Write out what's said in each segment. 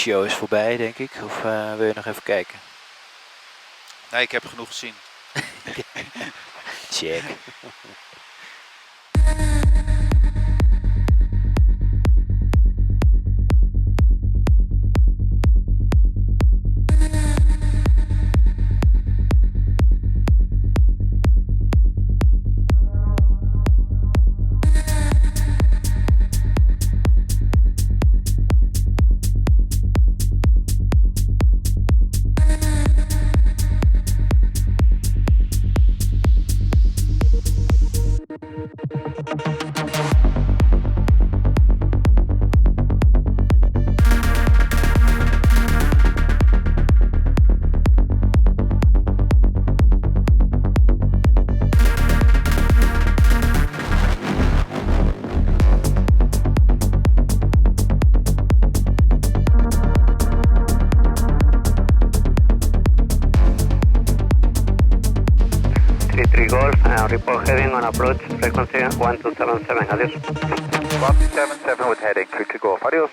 show is voorbij, denk ik. Of wil je nog even kijken? Nee, ik heb genoeg gezien. Check. Report heading on approach, frequency 1277, adios. 1277 with heading 33 Golf, adios.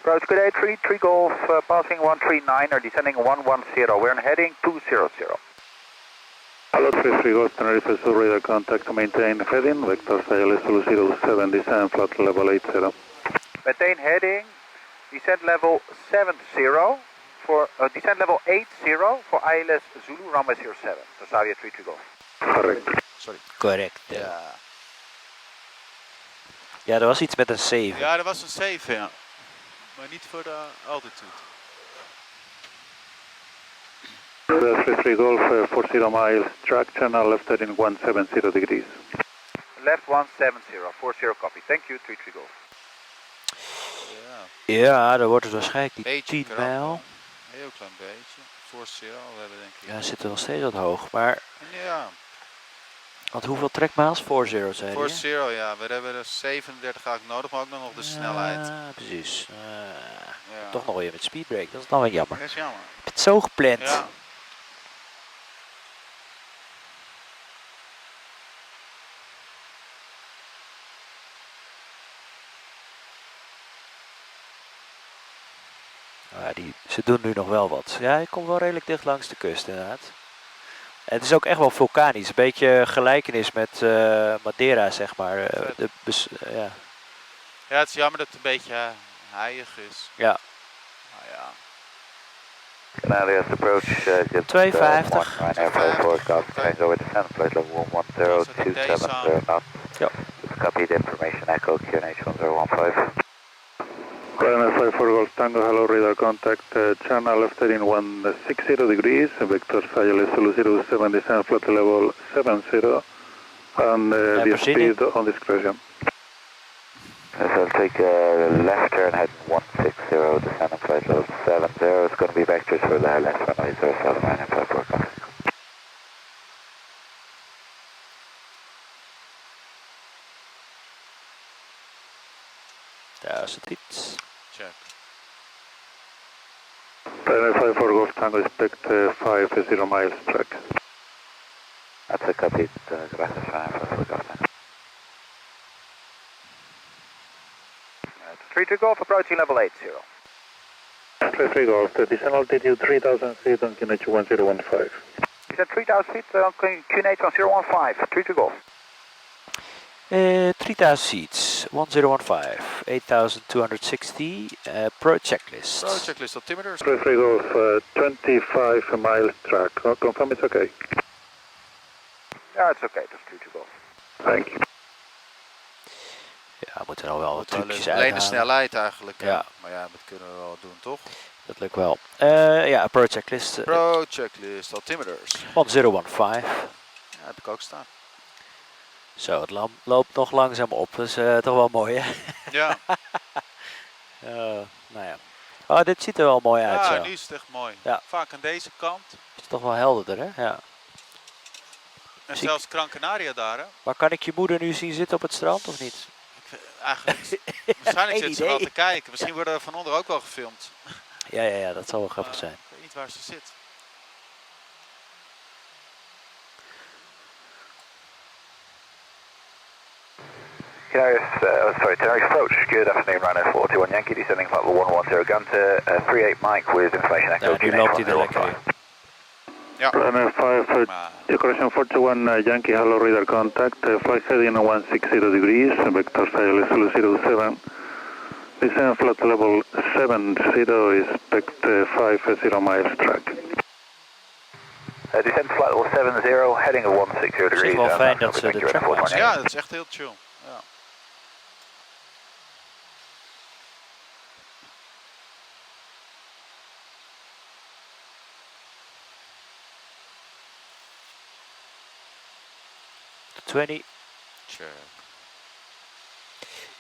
Approach good day, 33 Golf, passing 139, or descending 110, we're on heading 200. Hello, 33 Golf, Tenerife Sur radar contact to maintain heading, vector ILS 007, descend flight level 80. Maintain heading, descent level 70. For descent level 80 for ILS Zulu runway 07. So Savia 33 Golf. Correct. Sorry. Correct. Ja. Ja, er was iets met een 7. Ja, er was een 7, ja. Maar niet voor de altitude. 33 Golf, 40 miles, track channel left heading 170 degrees. Left 170, 40 copy. Thank you, 33 Golf. Ja. Ja, dan wordt het waarschijnlijk die Beetje 10 mijl. Een heel klein beetje. Voor zero, we hebben denk ik. Ja, zitten nog steeds wat hoog. Maar, Ja. want hoeveel trekmiles? 40 zei Voor je? zero, ja. We hebben er 37 eigenlijk nodig, maar ook nog de snelheid. Ja, precies. Ja. Toch nog weer met speedbrake, dat is dan wel jammer. Dat is jammer. Ik heb het zo gepland. Ja. Ze doen nu nog wel wat. Ja, hij komt wel redelijk dicht langs de kust inderdaad. En het is ook echt wel vulkanisch. Een beetje gelijkenis met Madeira, zeg maar. Ja. Ja, het is jammer dat het een beetje heilig is. Ja. Nou ja. Canalias approach, just 52. forecast, change over descent, flight level 11027 knots. Ja. Copy the information, echo QNH 1015. Climate 54 Golf Tango, hello, radar contact, channel left heading 160 degrees, vector ILS 007, descend flight level 70, and the speed on discretion. So I'll take a left turn heading 160, descend on flight level 70, it's going to be vectors for the left runway 07, and 54 copy. Daar is het iets. Check. Climate 54 Golf Tango, expect 50 miles track. That's a copy, gracias, 54 Golf. 32 Golf, approaching level 80. 33 Golf, descend altitude 3000 feet on QNH 1015. Is that 3000 feet on QNH 1015, 32 Golf. 3000 seats, 1015, 8260, pro checklist. Pro checklist altimeters. 33 Golf, 25 miles track. Confirm it's okay. Yeah, it's okay, just 32 Golf. Thank you. Ja, we moeten nog wel wat trucjes Alleen de uithalen. snelheid eigenlijk. Ja. Maar ja, dat kunnen we wel doen, toch? Dat lukt wel. Ja, pro checklist. Pro checklist altimeters. 1015. Ja, heb ik ook staan. Zo, het loopt nog langzaam op. Dat is toch wel mooi, hè? Ja. Nou ja. Oh, dit ziet er wel mooi uit Ja, zo. nu is het echt mooi. Ja. Vaak aan deze kant. Het is toch wel helderder, hè? Ja. En Zie- zelfs Gran Canaria daar, hè? Maar kan ik je moeder nu zien zitten op het strand of niet? Eigenlijk, waarschijnlijk Geen zit ze wel idee. te kijken. Misschien worden we van onder ook wel gefilmd. Ja, dat zal wel grappig zijn. Ik weet niet waar ze zit. Tenerife approach. Good afternoon, Rhino 41 Yankee, descending flight level 110 Gunter, 38 Mike with information echo. Ja, nu loopt hij er lekker in. Ja. Runway 5, Maar decoration 41 Yankee, hello radar contact, flight heading 160 degrees, vector Zulu 07. Descend flight level 70, expect 50 miles track. Descent flight level 70, heading at 160 Het is degrees. wel fijn dat ze de track maken. ja, dat is echt heel chill. Ja. De 20. Check.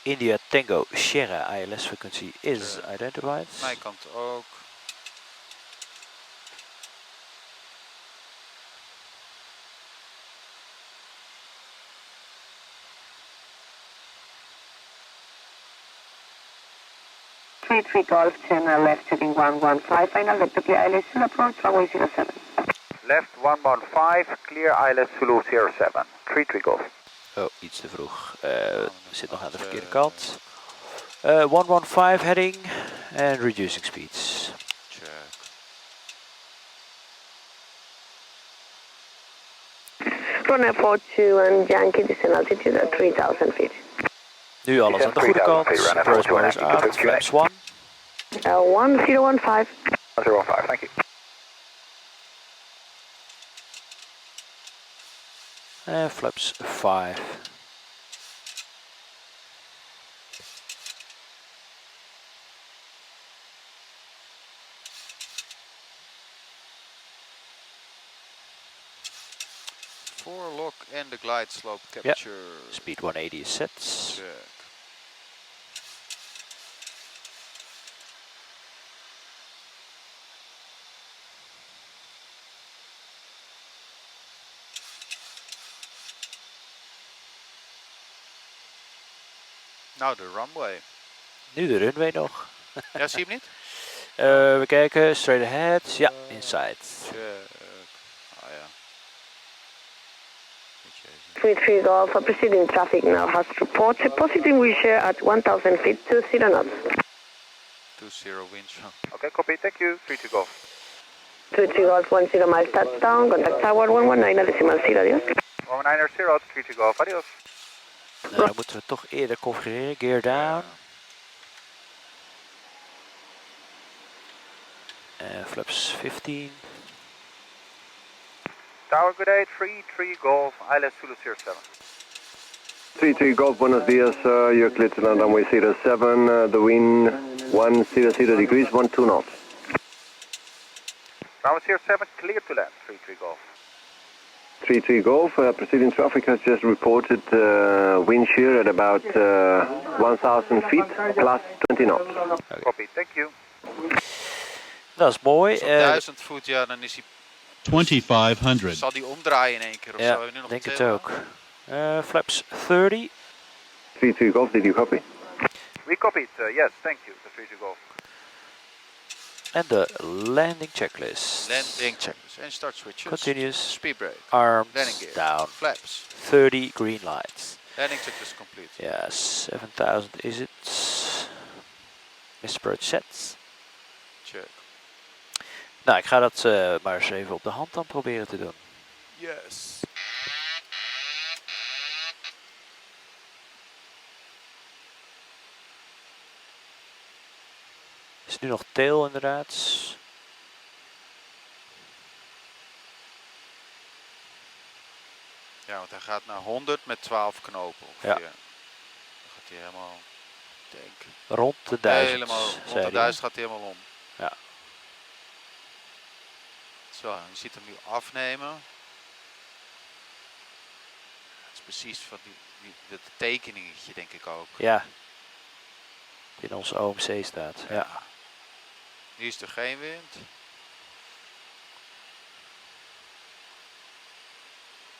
India Tango Sierra ILS frequency is identified. Mijn kant ook. Three Golf channel left heading 115, final vector clear ILS Zulu approach runway 07. Left 115, clear ILS Zulu 07. 3 Golf. Oh, iets te vroeg. Zit nog aan de verkeerde kant. 115 heading and reducing speeds. Check. Runway 42 and Yankee descend altitude at 3000 feet. Nu alles aan de goede kant. Approach motors out. Flaps 1. 1015. 015, thank you. And flaps 5. Voorlock and the glide slope capture. Speed 180 is set. Check. Nou, de runway. Nu de runway nog. Ja, zie je hem niet? We kijken. Straight ahead. Ja, inside. Check. Ah ja. Beetje even. 33 Golf, proceeding traffic now has reported positive wind shear at 1000 feet to 0 knots. 20 wind chill. Okay, copy, thank you. 3 Golf. 23 Golf 10 miles touchdown, contact tower 119.0, adios. 190, 3 Golf, adios. Nou, dan moeten we toch eerder configureren. Gear down. Flaps 15. Tower, good day, 3 Golf, ILS Zulu 07. 3 Golf, buenos dias, you're clear to land runway 07, the wind 100 degrees, 12 knots. Runway 07, clear to land, 3 Golf. 3 Golf, preceding traffic has just reported wind shear at about 1000 feet, plus 20 knots. Copy, thank you. Dat is mooi. Dus op 1000 voet, ja, dan is hij... 2500. Zal die omdraaien in één keer of Ja, zo? Nu nog denk het tail. ook. Flaps 30. 3 Golf, did you copy? We copied, yes, thank you, the 3 Golf. En de landing checklist. Landing check. En start switches. Continuous. Speed brake. Arms Landing gear. down. Flaps. 30 green lights. Landing checklist complete. Ja, 7000 is het. Mr. Bird sets. Check. Nou, ik ga dat maar eens even op de hand dan proberen te doen. Yes. Is nu nog tail inderdaad. Ja, want hij gaat naar 100 met 12 knopen ongeveer. Ja. Dan gaat hij helemaal... Denk. Rond de 1000. Helemaal zei rond de hij. 1000 gaat hij helemaal om. Ja. Zo, je ziet hem nu afnemen. Het is precies van dat tekeningetje denk ik ook. Ja. Die in onze OMC staat. Ja. Nu is er geen wind.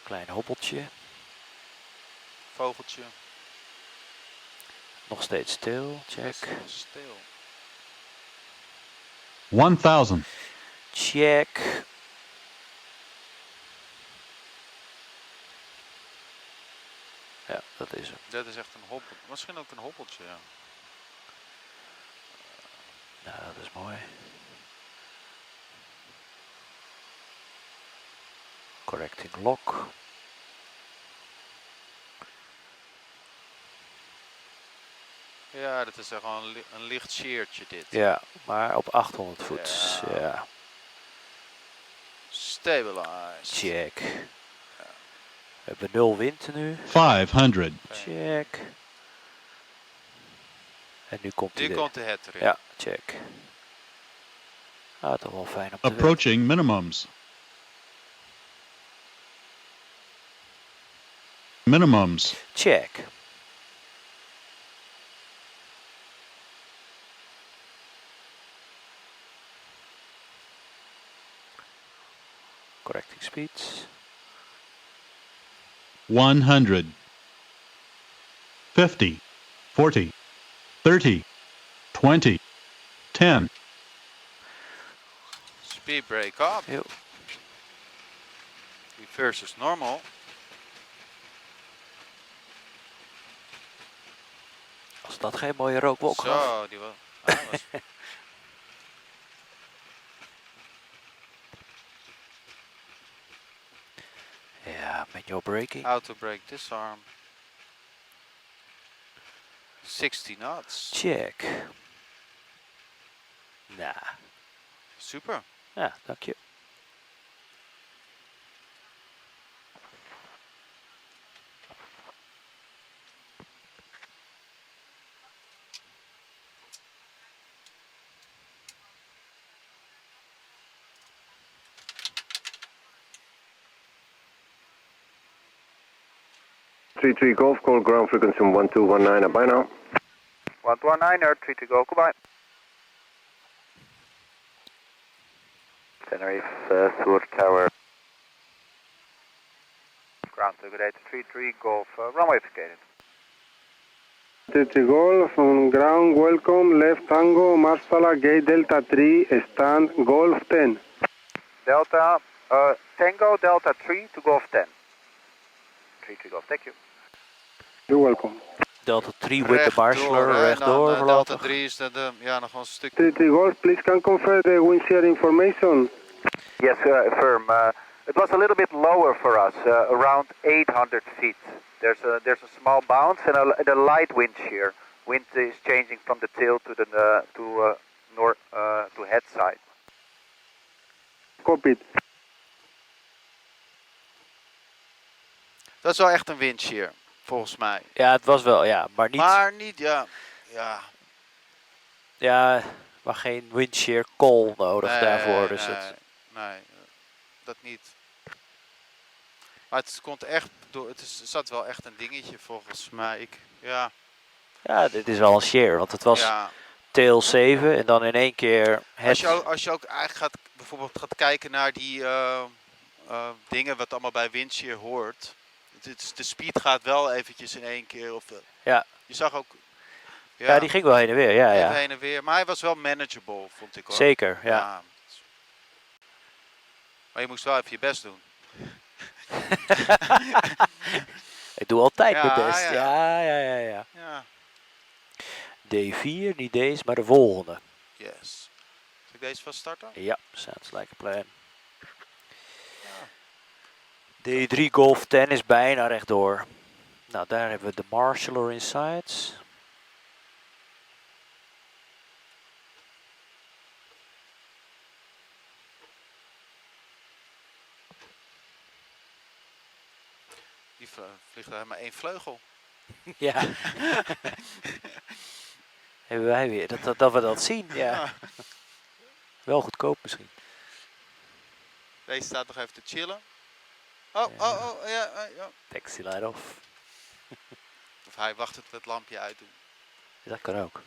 Klein hobbeltje. Vogeltje. Nog steeds stil. Check. Even stil. 1000. Check. Ja, dat is hem. Dat is echt een hobbel. Misschien ook een hobbeltje, ja. Nou, dat is mooi. Correcting lock. Ja, dat is echt gewoon een licht sheertje dit. Ja, maar op 800 voet. Ja. Ja. Stabilized. Check. We hebben 0 wind nu. 500. Check. En nu komt hij Nu er. komt de head erin. Ja, check. Ah, toch wel fijn om te weten. Approaching minimums. Minimums. Check. Correcting speeds. 100. 50. 40. 30. 20. 10. Speed brake up. Jo. Reverse is normal. Als dat geen mooie rookwolk was. Zo, die was... Ja, manual braking. Auto brake disarm. 60 knots. Check. Nou, Super. ja, dank je. Three Golf, call ground frequency 1219, bye now. 119er, 3 go, goodbye. Tenerife, Sword Tower. Ground to good 33 Golf, runway vacated. 33 Golf, on ground, welcome, left tango, Marsala, gate Delta 3, stand, Golf 10. Delta, Tango, Delta 3 to Golf 10. 3 Golf, thank you. You're welcome. Delta 3 with the marshaller, hè, rechtdoor en dan, Delta voorlopig. 3 is de, ja, nog wel een stuk. 33 Golf, please can confirm the wind shear information. Yes, firm. It was a little bit lower for us, around 800 feet. There's a small bounce and a light wind shear. Wind is changing from the tail to the to head side. Copy. Dat is wel echt een wind shear, volgens mij. Ja, het was wel, ja, maar niet. Maar niet, ja. Ja, Ja, maar geen wind shear call nodig nee, daarvoor. Dus nee, het, nee, dat niet. Maar het komt echt door, het zat wel echt een dingetje volgens mij. Ja, ja, dit is wel een shear, want het was ja. tail 7 en dan in één keer het. Als je ook eigenlijk bijvoorbeeld gaat kijken naar die dingen wat allemaal bij wind shear hoort. De speed gaat wel eventjes in één keer. Of, Ja. Je zag ook... Ja, die ging wel heen en weer, ja, even ja. heen en weer. Maar hij was wel manageable, vond ik hoor. Zeker, ja. Maar je moest wel even je best doen. Ik doe altijd Ja, mijn best. ja. Ja. Ja, D4, niet deze, maar de volgende. yes. Zal ik deze vast starten? Ja, sounds like a plan. D3 Golf 10 is bijna rechtdoor. Nou, daar hebben we de marshaller insides. Die vliegt er maar één vleugel. Ja. Hebben wij weer, dat we dat zien, ja. Ja. Wel goedkoop misschien. Deze staat nog even te chillen. Oh, Ja. ja. Taxi light off. Of hij wacht het het lampje uit doen. Dat kan ook.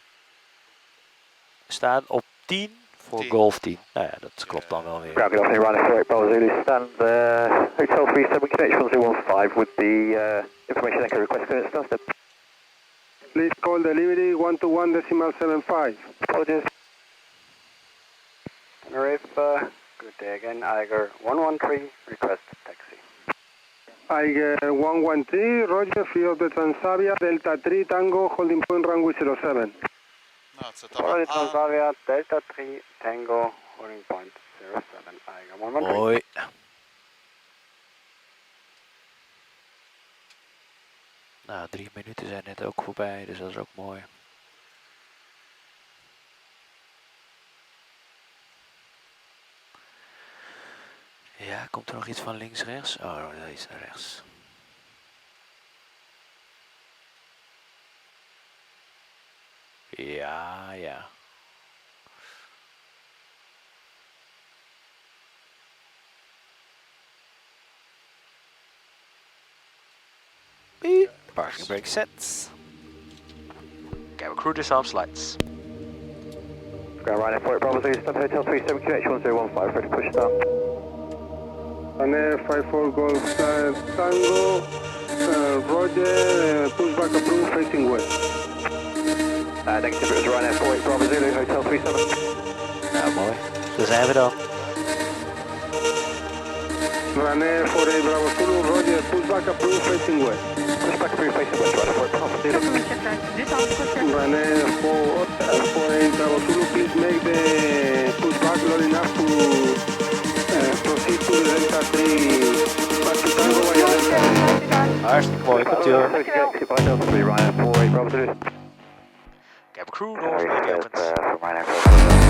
We staan op 10 voor 10. Golf 10. Nou ja, dat klopt dan wel weer. Ground good afternoon, running 48 Bravo Zulu, stand Hotel 37, connection 015 with the information anchor request clearance started. Please call delivery 121.75. Apologies. Tenerife, good day again, Eiger 113, request taxi. Aiger 113, Roger, Free of the Transavia, Delta 3 Tango, holding point runway 07. Nou, het staat allemaal aan. Transavia, Delta 3 Tango, holding point 07, Aiger 113. Mooi. Nou, 3 minuten zijn net ook voorbij, dus dat is ook mooi. Ja, komt er nog iets van links-rechts? Oh, dat is naar rechts. Ja, ja. Beep. Parking brake sets. Cabin crew disarms lights. Ground right for it, Bravo 3, stop Hotel 37, QH 1015, ready to push down. Ryanair 54 Golf Tango, Roger, pushback approved, facing west. Negative, it was Ryanair 48, Bravo Zulu, Hotel 37. Nou, mooi. Daar zijn we dan. Ryanair 48 Bravo Zulu, Roger, pushback approved, facing west. Pushback approved, facing west, Ryanair 48, Bravo Zulu. Ryanair 48 Bravo Zulu, please make the pushback low enough to proceed to the Delta 3 back to Tango via Delta. Hartstikke mooi, komt ie hoor. Delta 3, Ryanair 48, Bravo Zulu. Cabin crew, doors will be opened. Ryanair 48.